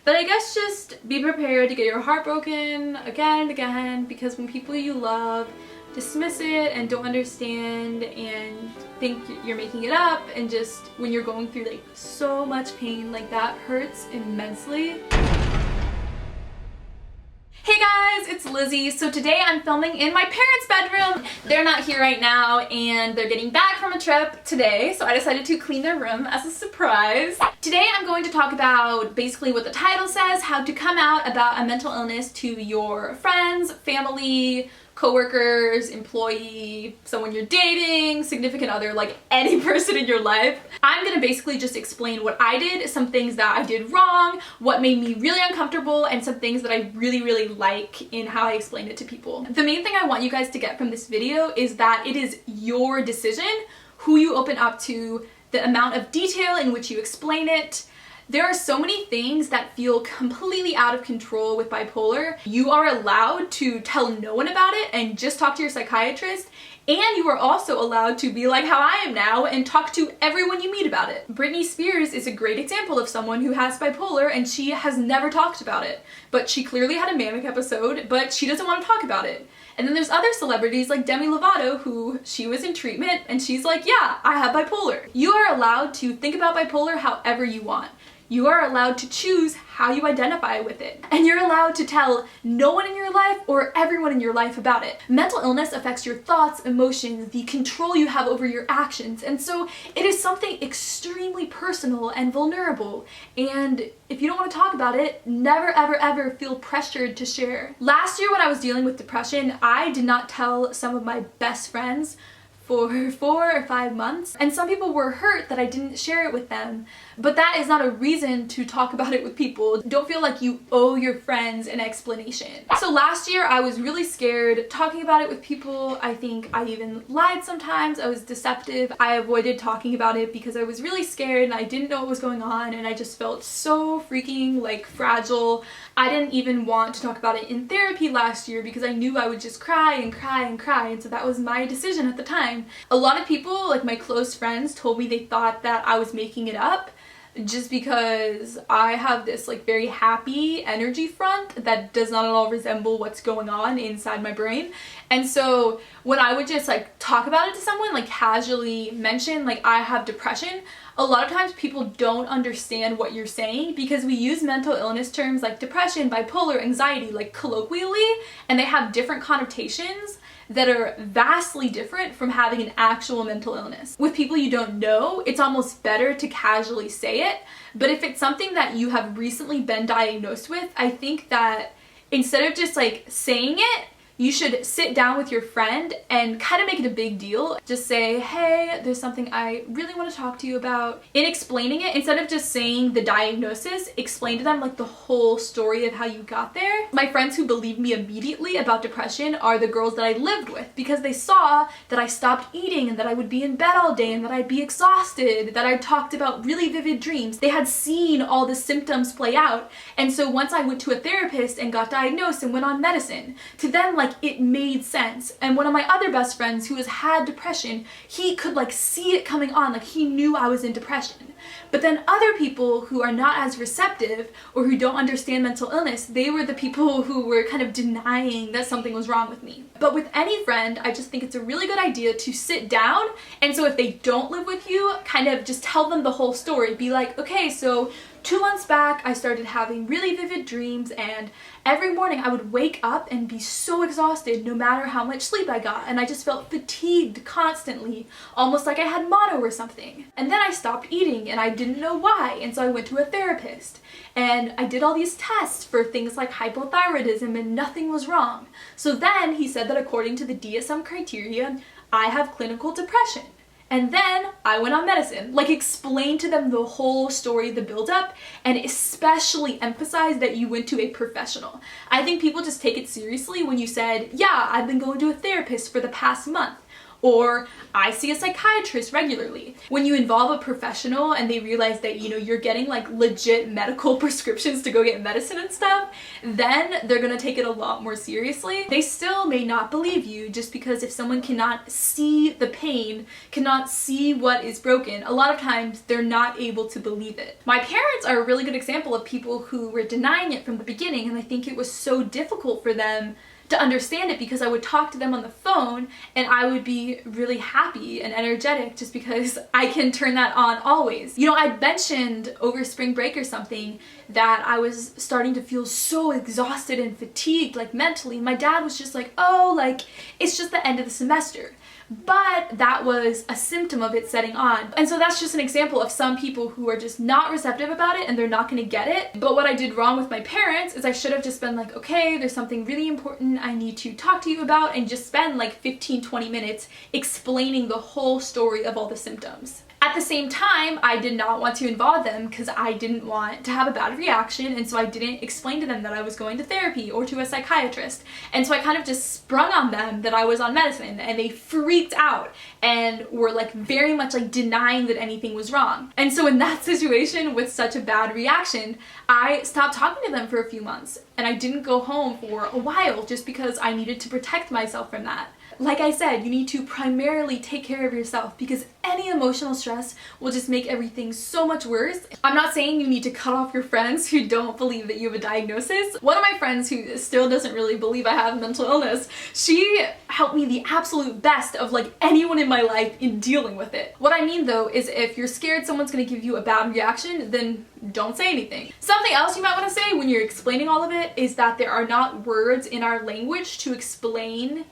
But I guess just be prepared to get your heart broken again and again, because when people you love dismiss it and don't understand and think you're making it up, and just when you're going through like so much pain, like that hurts immensely. Hey guys, it's Lizzie. So today I'm filming in my parents' bedroom. They're not here right now and they're getting back from a trip today, so I decided to clean their room as a surprise. Today I'm going to talk about basically what the title says, how to come out about a mental illness to your friends, family, coworkers, employee, someone you're dating, significant other, like any person in your life. I'm gonna basically just explain what I did, some things that I did wrong, what made me really uncomfortable, and some things that I really like in how I explained it to people. The main thing I want you guys to get from this video is that it is your decision who you open up to, the amount of detail in which you explain it. There are so many things that feel completely out of control with bipolar. You are allowed to tell no one about it and just talk to your psychiatrist, and you are also allowed to be like how I am now and talk to everyone you meet about it. Britney Spears is a great example of someone who has bipolar and she has never talked about it. But she clearly had a manic episode, but she doesn't want to talk about it. And then there's other celebrities like Demi Lovato, who she was in treatment and she's like, yeah, I have bipolar. You are allowed to think about bipolar however you want. You are allowed to choose how you identify with it. And you're allowed to tell no one in your life or everyone in your life about it. Mental illness affects your thoughts, emotions, the control you have over your actions, and so it is something extremely personal and vulnerable. And if you don't want to talk about it, never ever feel pressured to share. Last year when I was dealing with depression, I did not tell some of my best friends for 4 or 5 months, and some people were hurt that I didn't share it with them, but that is not a reason to talk about it with people. Don't feel like you owe your friends an explanation. So last year I was really scared talking about it with people. I think I even lied sometimes. I was deceptive. I avoided talking about it because I was really scared and I didn't know what was going on, and I just felt so freaking like fragile. I didn't even want to talk about it in therapy last year because I knew I would just cry and cry and cry, and so that was my decision at the time. A lot of people, like my close friends, told me they thought that I was making it up just because I have this like very happy energy front that does not at all resemble what's going on inside my brain. And so when I would just like talk about it to someone, like casually mention like I have depression, a lot of times people don't understand what you're saying because we use mental illness terms like depression, bipolar, anxiety like colloquially, and they have different connotations that are vastly different from having an actual mental illness. With people you don't know, it's almost better to casually say it, but if it's something that you have recently been diagnosed with, I think that instead of just like saying it, you should sit down with your friend and kind of make it a big deal. Just say, hey, there's something I really want to talk to you about. In explaining it, instead of just saying the diagnosis, explain to them like the whole story of how you got there. My friends who believed me immediately about depression are the girls that I lived with, because they saw that I stopped eating and that I would be in bed all day and that I'd be exhausted, that I talked about really vivid dreams. They had seen all the symptoms play out. And so once I went to a therapist and got diagnosed and went on medicine, to them like it made sense. And one of my other best friends who has had depression, he could like see it coming on, like he knew I was in depression. But then other people who are not as receptive or who don't understand mental illness, they were the people who were kind of denying that something was wrong with me. But with any friend, I just think it's a really good idea to sit down, and so if they don't live with you, kind of just tell them the whole story. Be like, okay, so 2 months back, I started having really vivid dreams, and every morning I would wake up and be so exhausted no matter how much sleep I got, and I just felt fatigued constantly, almost like I had mono or something. And then I stopped eating and I didn't know why, and so I went to a therapist. And I did all these tests for things like hypothyroidism and nothing was wrong. So then he said that according to the DSM criteria, I have clinical depression. And then I went on medicine, like explain to them the whole story, the build-up, and especially emphasize that you went to a professional. I think people just take it seriously when you said, yeah, I've been going to a therapist for the past month, Or I see a psychiatrist regularly. When you involve a professional and they realize that, you know, you're getting like legit medical prescriptions to go get medicine and stuff, then they're gonna take it a lot more seriously. They still may not believe you just because if someone cannot see the pain, cannot see what is broken, a lot of times they're not able to believe it. My parents are a really good example of people who were denying it from the beginning, and I think it was so difficult for them to understand it because I would talk to them on the phone and I would be really happy and energetic just because I can turn that on always. You know, I'd mentioned over spring break or something that I was starting to feel so exhausted and fatigued, like mentally. My dad was just like, oh, like, it's just the end of the semester. But that was a symptom of it setting on. And so that's just an example of some people who are just not receptive about it and they're not gonna get it. But what I did wrong with my parents is I should have just been like, okay, there's something really important I need to talk to you about, and just spend like 15-20 minutes explaining the whole story of all the symptoms. At the same time, I did not want to involve them because I didn't want to have a bad reaction, and so I didn't explain to them that I was going to therapy or to a psychiatrist. And so I kind of just sprung on them that I was on medicine, and they freaked out and were like very much like denying that anything was wrong. And so in that situation with such a bad reaction, I stopped talking to them for a few months, and I didn't go home for a while just because I needed to protect myself from that. Like I said, you need to primarily take care of yourself because any emotional stress will just make everything so much worse. I'm not saying you need to cut off your friends who don't believe that you have a diagnosis. One of my friends who still doesn't really believe I have mental illness, she helped me the absolute best of like anyone in my life in dealing with it. What I mean though is if you're scared someone's gonna give you a bad reaction, then don't say anything. Something else you might want to say when you're explaining all of it is that there are not words in our language to explain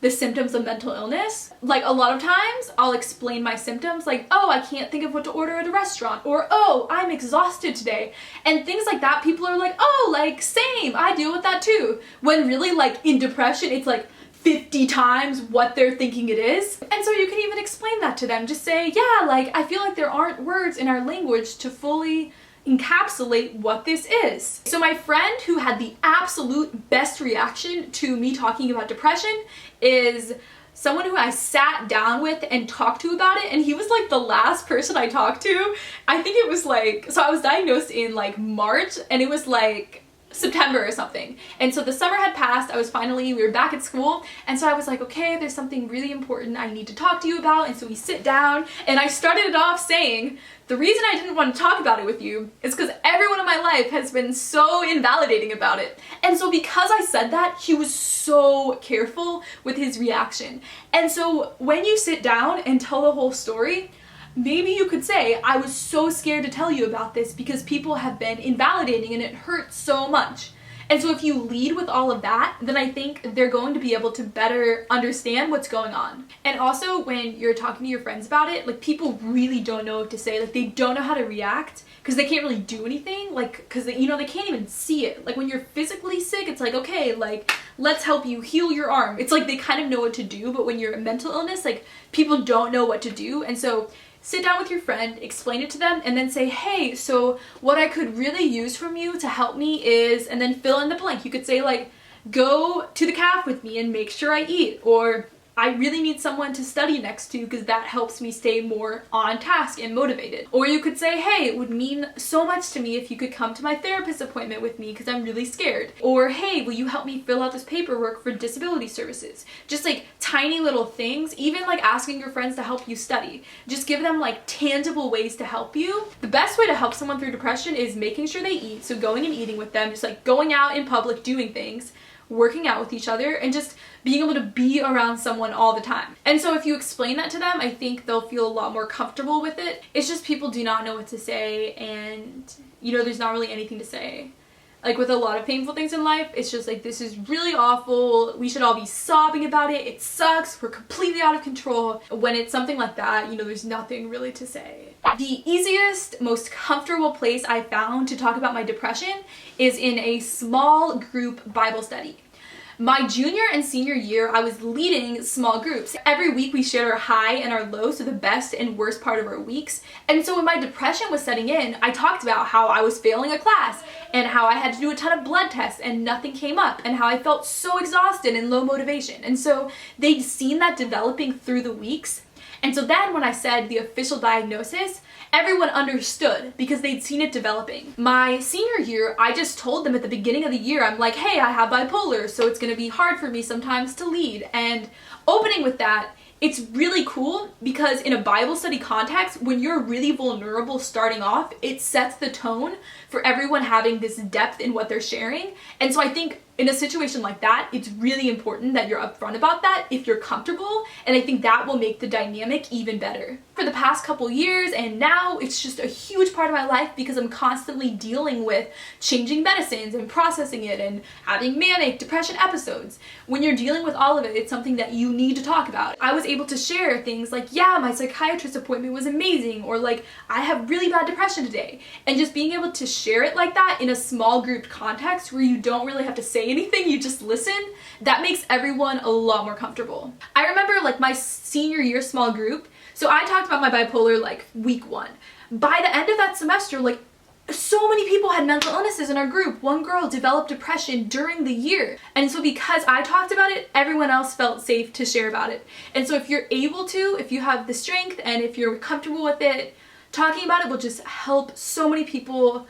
the symptoms of mental illness. Like a lot of times I'll explain my symptoms like, oh, I can't think of what to order at a restaurant, or oh, I'm exhausted today, and things like that. People are like, oh, like same, I deal with that too. When really like in depression it's like 50 times what they're thinking it is. And so you can even explain that to them. Just say, yeah, like I feel like there aren't words in our language to fully encapsulate what this is. So my friend who had the absolute best reaction to me talking about depression is someone who I sat down with and talked to about it, and he was like the last person I talked to. I think it was like, so I was diagnosed in like March, and it was like September or something. And so the summer had passed, we were back at school, and so I was like, okay, there's something really important I need to talk to you about. And so we sit down, and I started it off saying, the reason I didn't want to talk about it with you is because everyone in my life has been so invalidating about it. And so because I said that, he was so careful with his reaction. And so when you sit down and tell the whole story, maybe you could say, I was so scared to tell you about this because people have been invalidating and it hurts so much. And so if you lead with all of that, then I think they're going to be able to better understand what's going on. And also when you're talking to your friends about it, like people really don't know what to say. Like they don't know how to react because they can't really do anything. Like, because they, you know, they can't even see it. Like when you're physically sick, it's like, okay, like let's help you heal your arm. It's like they kind of know what to do, but when you're a mental illness, like people don't know what to do. And so sit down with your friend, explain it to them, and then say, hey, so what I could really use from you to help me is, and then fill in the blank. You could say like, go to the caf with me and make sure I eat, or I really need someone to study next to because that helps me stay more on task and motivated. Or you could say, hey, it would mean so much to me if you could come to my therapist appointment with me because I'm really scared. Or hey, will you help me fill out this paperwork for disability services? Just like tiny little things, even like asking your friends to help you study. Just give them like tangible ways to help you. The best way to help someone through depression is making sure they eat, so going and eating with them, just like going out in public, doing things, working out with each other, and just being able to be around someone all the time. And so if you explain that to them, I think they'll feel a lot more comfortable with it. It's just people do not know what to say, and you know, there's not really anything to say. Like with a lot of painful things in life, it's just like, this is really awful, we should all be sobbing about it, it sucks, we're completely out of control. When it's something like that, you know, there's nothing really to say. The easiest, most comfortable place I found to talk about my depression is in a small group Bible study. My junior and senior year, I was leading small groups. Every week we shared our high and our low, so the best and worst part of our weeks. And so when my depression was setting in, I talked about how I was failing a class and how I had to do a ton of blood tests and nothing came up and how I felt so exhausted and low motivation. And so they'd seen that developing through the weeks. And so then when I said the official diagnosis, everyone understood because they'd seen it developing. My senior year, I just told them at the beginning of the year, I'm like, hey, I have bipolar, so it's gonna be hard for me sometimes to lead. And opening with that, it's really cool because in a Bible study context, when you're really vulnerable starting off, it sets the tone for everyone having this depth in what they're sharing. And so I think in a situation like that, it's really important that you're upfront about that if you're comfortable, and I think that will make the dynamic even better. For the past couple years and now, it's just a huge part of my life because I'm constantly dealing with changing medicines and processing it and having manic depression episodes. When you're dealing with all of it, it's something that you need to talk about. I was able to share things like, yeah, my psychiatrist appointment was amazing, or like, I have really bad depression today. And just being able to share it like that in a small group context where you don't really have to say anything, you just listen, that makes everyone a lot more comfortable. I remember like my senior year small group, so I talked about my bipolar like week 1. By the end of that semester, like so many people had mental illnesses in our group. One girl developed depression during the year. And so because I talked about it, everyone else felt safe to share about it. And so if you're able to, if you have the strength and if you're comfortable with it, talking about it will just help so many people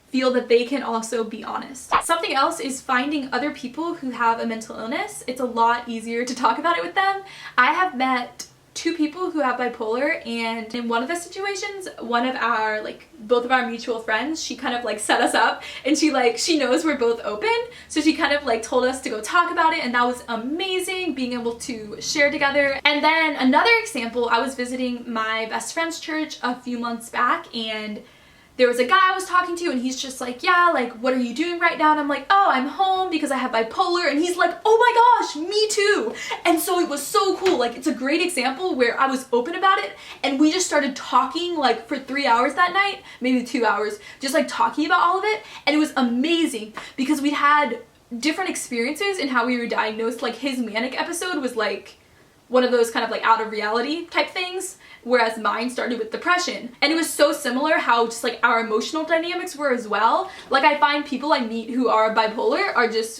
feel that they can also be honest. Something else is finding other people who have a mental illness. It's a lot easier to talk about it with them. I have met 2 people who have bipolar, and in one of the situations, one of our both of our mutual friends, she kind of like set us up, and she knows we're both open, so she kind of like told us to go talk about it, and that was amazing, being able to share together. And then another example, I was visiting my best friend's church a few months back, and there was a guy I was talking to, and he's just like, yeah, like, what are you doing right now? And I'm like, oh, I'm home because I have bipolar. And he's like, oh my gosh, me too. And so it was so cool. Like, it's a great example where I was open about it, and we just started talking like for 3 hours that night, maybe 2 hours, just like talking about all of it. And it was amazing because we had different experiences in how we were diagnosed. Like, his manic episode was like one of those kind of like out of reality type things, whereas mine started with depression. And it was so similar how just like our emotional dynamics were as well. Like, I find people I meet who are bipolar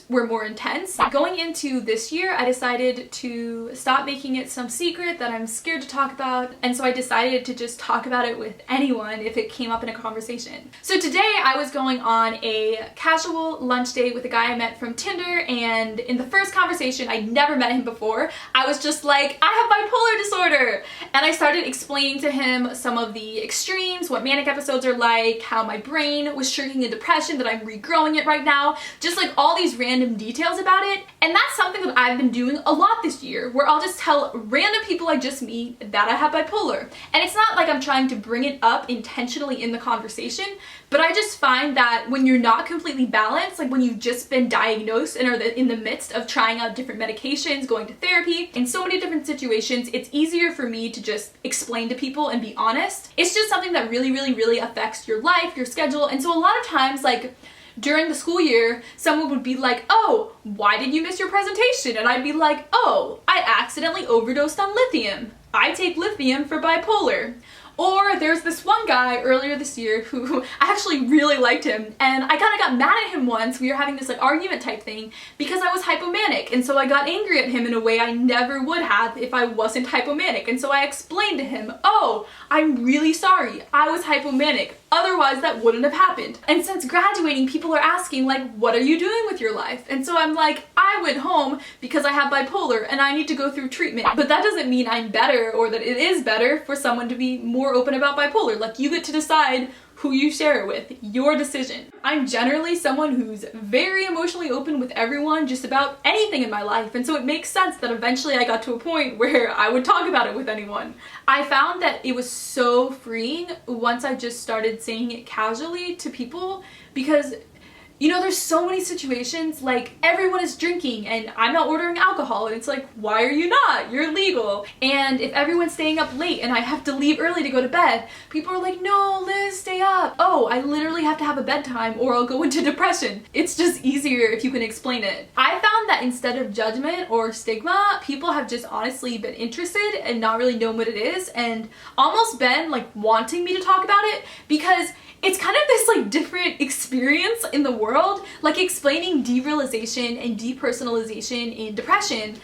were more intense. Going into this year, I decided to stop making it some secret that I'm scared to talk about, and so I decided to just talk about it with anyone if it came up in a conversation. So today I was going on a casual lunch date with a guy I met from Tinder, and in the first conversation, I'd never met him before, I was just like, I have bipolar disorder! And I started explaining to him some of the extremes, what manic episodes are like, how my brain was shrinking in depression, that I'm regrowing it right now, just like all these random details about it. And that's something that I've been doing a lot this year, where I'll just tell random people I just meet that I have bipolar. And it's not like I'm trying to bring it up intentionally in the conversation, but I just find that when you're not completely balanced, like when you've just been diagnosed and are in the midst of trying out different medications, going to therapy, in so many different situations, it's easier for me to just explain to people and be honest. It's just something that really, really, really affects your life, your schedule. And so a lot of times, like during the school year, someone would be like, oh, why did you miss your presentation? And I'd be like, oh, I accidentally overdosed on lithium. I take lithium for bipolar. Or there's this one guy earlier this year who I actually really liked him, and I kind of got mad at him once. We were having this like argument type thing because I was hypomanic, and so I got angry at him in a way I never would have if I wasn't hypomanic. And so I explained to him, oh, I'm really sorry, I was hypomanic. Otherwise that wouldn't have happened. And since graduating, people are asking like, what are you doing with your life? And so I'm like, I went home because I have bipolar and I need to go through treatment. But that doesn't mean I'm better or that it is better for someone to be more open about bipolar. Like, you get to decide who you share it with, your decision. I'm generally someone who's very emotionally open with everyone, just about anything in my life, and so it makes sense that eventually I got to a point where I would talk about it with anyone. I found that it was so freeing once I just started saying it casually to people, because you know, there's so many situations, like everyone is drinking and I'm not ordering alcohol, and it's like, why are you not? You're legal. And if everyone's staying up late and I have to leave early to go to bed, people are like, no, Liz, stay up. Oh, I literally have to have a bedtime or I'll go into depression. It's just easier if you can explain it. I found that instead of judgment or stigma, people have just honestly been interested and not really known what it is, and almost been like wanting me to talk about it, because it's kind of this like different experience in the world, like explaining derealization and depersonalization in depression.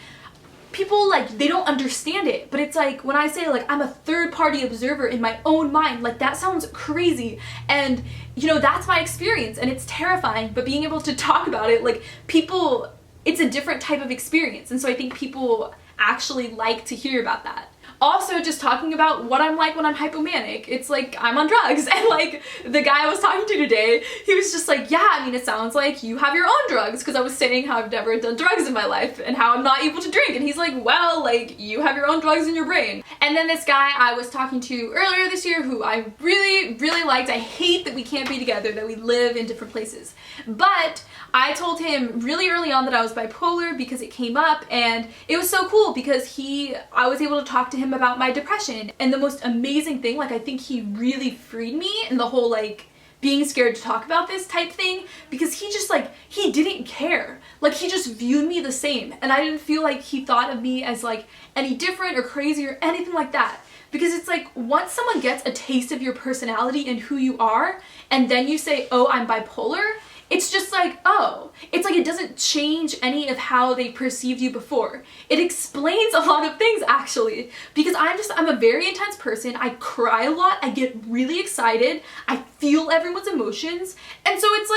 People like, they don't understand it, but it's like when I say like I'm a third party observer in my own mind, like that sounds crazy, and you know, that's my experience and it's terrifying, but being able to talk about it, like people, it's a different type of experience, and so I think people actually like to hear about that. Also, just talking about what I'm like when I'm hypomanic, it's like I'm on drugs, and like the guy I was talking to today, he was just like, yeah, I mean, it sounds like you have your own drugs, because I was saying how I've never done drugs in my life and how I'm not able to drink, and he's like, well, like you have your own drugs in your brain. And then this guy I was talking to earlier this year, who I really liked, I hate that we can't be together, that we live in different places, but I told him really early on that I was bipolar because it came up, and it was so cool because I was able to talk to him about my depression. And the most amazing thing, like I think he really freed me in the whole like being scared to talk about this type thing, because he just like, he didn't care. Like he just viewed me the same, and I didn't feel like he thought of me as like any different or crazy or anything like that. Because it's like, once someone gets a taste of your personality and who you are, and then you say, oh, I'm bipolar, it's just like, oh, it's like it doesn't change any of how they perceived you before. It explains a lot of things actually, because I'm a very intense person. I cry a lot, I get really excited, I feel everyone's emotions, and so it's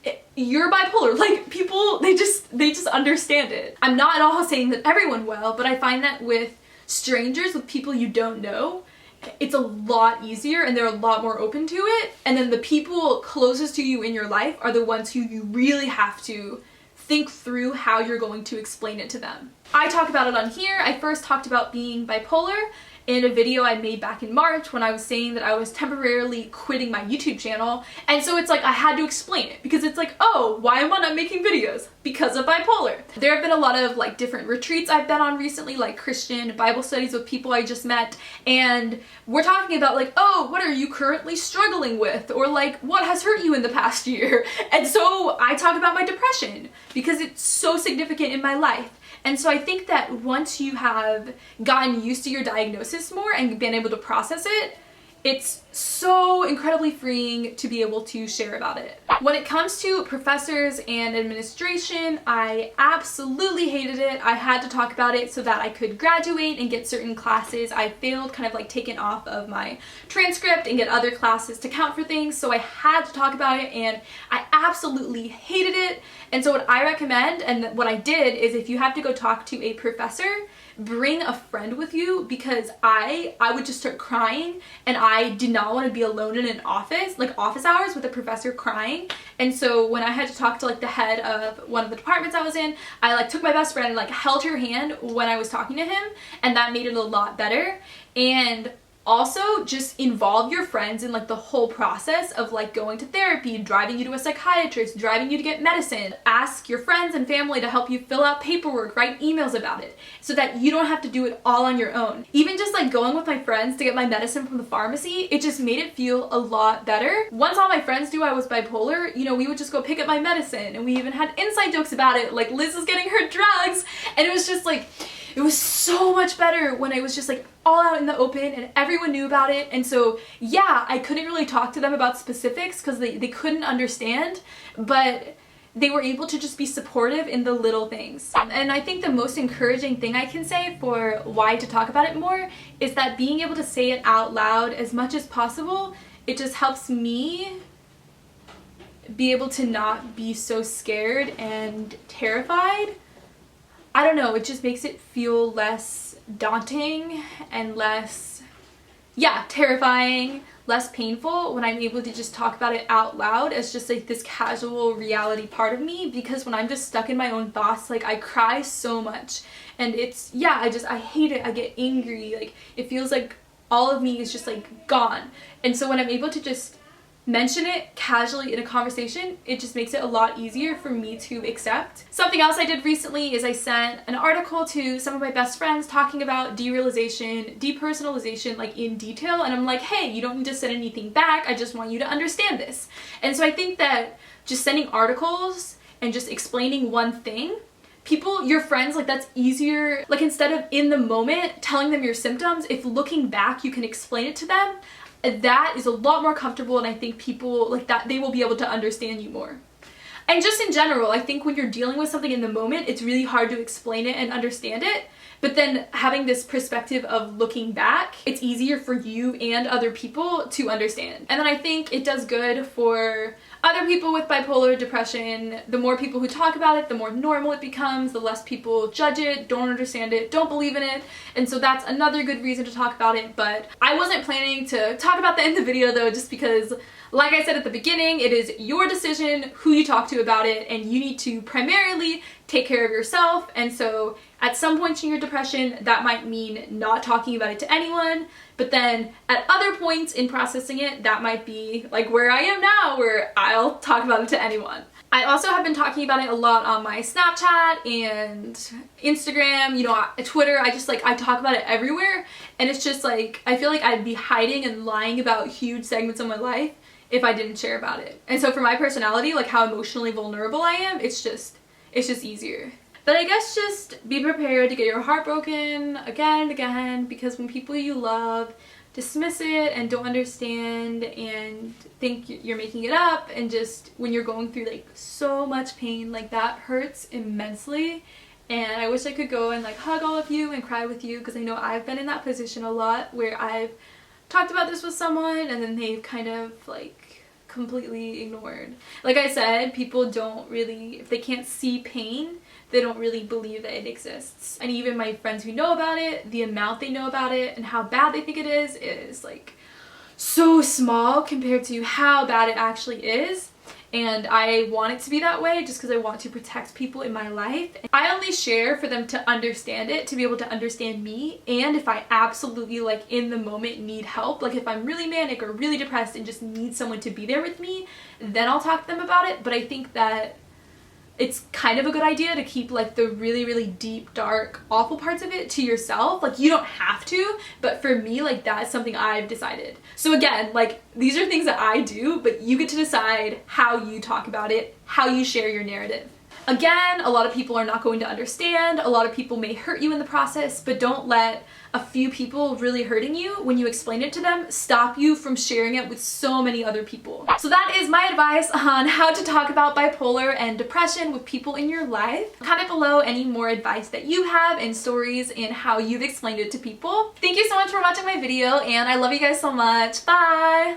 like, you're bipolar. Like people, they just understand it. I'm not at all saying that everyone will, but I find that with strangers, with people you don't know, it's a lot easier and they're a lot more open to it. And then the people closest to you in your life are the ones who you really have to think through how you're going to explain it to them. I talk about it on here. I first talked about being bipolar in a video I made back in March when I was saying that I was temporarily quitting my YouTube channel. And so it's like I had to explain it, because it's like, oh, why am I not making videos? Because of bipolar. There have been a lot of like different retreats I've been on recently, like Christian Bible studies with people I just met, and we're talking about like, oh, what are you currently struggling with? Or like, what has hurt you in the past year? And so I talk about my depression because it's so significant in my life. And so I think that once you have gotten used to your diagnosis more and been able to process it, it's so incredibly freeing to be able to share about it. When it comes to professors and administration, I absolutely hated it. I had to talk about it so that I could graduate and get certain classes I failed kind of like taken off of my transcript and get other classes to count for things. So I had to talk about it, and I absolutely hated it. And so what I recommend, and what I did, is if you have to go talk to a professor, bring a friend with you, because I would just start crying, and I did not want to be alone in an office, like office hours with a professor crying. And so when I had to talk to like the head of one of the departments I was in, I like took my best friend and like held her hand when I was talking to him, and that made it a lot better. And also, just involve your friends in like the whole process of like going to therapy, driving you to a psychiatrist, driving you to get medicine. Ask your friends and family to help you fill out paperwork, write emails about it, so that you don't have to do it all on your own. Even just like going with my friends to get my medicine from the pharmacy, it just made it feel a lot better. Once all my friends knew I was bipolar, you know, we would just go pick up my medicine, and we even had inside jokes about it, like Liz is getting her drugs, and it was just like, it was so much better when it was just like all out in the open and everyone knew about it. And so yeah, I couldn't really talk to them about specifics because they couldn't understand, but they were able to just be supportive in the little things. And I think the most encouraging thing I can say for why to talk about it more is that being able to say it out loud as much as possible, it just helps me be able to not be so scared and terrified. I don't know, it just makes it feel less daunting and less, yeah, terrifying, less painful when I'm able to just talk about it out loud as just like this casual reality part of me. Because when I'm just stuck in my own thoughts, like I cry so much, and it's, yeah, I hate it. I get angry, like it feels like all of me is just like gone. And so when I'm able to just mention it casually in a conversation, it just makes it a lot easier for me to accept. Something else I did recently is I sent an article to some of my best friends talking about derealization, depersonalization, like in detail, and I'm like, hey, you don't need to send anything back, I just want you to understand this. And so I think that just sending articles and just explaining one thing, people, your friends, like that's easier. Like instead of in the moment telling them your symptoms, if looking back you can explain it to them, that is a lot more comfortable, and I think people like that, they will be able to understand you more. And just in general, I think when you're dealing with something in the moment, it's really hard to explain it and understand it. But then having this perspective of looking back, it's easier for you and other people to understand. And then I think it does good for other people with bipolar depression. The more people who talk about it, the more normal it becomes, the less people judge it, don't understand it, don't believe in it. And so that's another good reason to talk about it. But I wasn't planning to talk about that in the video though, just because, like I said at the beginning, it is your decision who you talk to about it, and you need to primarily take care of yourself. And so at some points in your depression, that might mean not talking about it to anyone, but then at other points in processing it, that might be like where I am now, where I'll talk about it to anyone. I also have been talking about it a lot on my Snapchat and Instagram, you know, Twitter. I talk about it everywhere, and it's just like, I feel like I'd be hiding and lying about huge segments of my life if I didn't share about it. And so for my personality, like how emotionally vulnerable I am, it's just easier. But I guess just be prepared to get your heart broken again and again, because when people you love dismiss it and don't understand and think you're making it up, and just when you're going through like so much pain, like that hurts immensely. And I wish I could go and like hug all of you and cry with you, because I know I've been in that position a lot where I've talked about this with someone and then they've kind of like completely ignored. Like I said, people don't really, if they can't see pain, they don't really believe that it exists. And even my friends who know about it, the amount they know about it and how bad they think it is like so small compared to how bad it actually is. And I want it to be that way just because I want to protect people in my life. I only share for them to understand it, to be able to understand me, and if I absolutely like in the moment need help, like if I'm really manic or really depressed and just need someone to be there with me, then I'll talk to them about it. But I think that it's kind of a good idea to keep like the really, really deep, dark, awful parts of it to yourself. Like you don't have to, but for me, like that's something I've decided. So again, like these are things that I do, but you get to decide how you talk about it, how you share your narrative. Again, a lot of people are not going to understand. A lot of people may hurt you in the process, but don't let a few people really hurting you when you explain it to them stop you from sharing it with so many other people. So that is my advice on how to talk about bipolar and depression with people in your life. Comment below any more advice that you have and stories and how you've explained it to people. Thank you so much for watching my video, and I love you guys so much. Bye!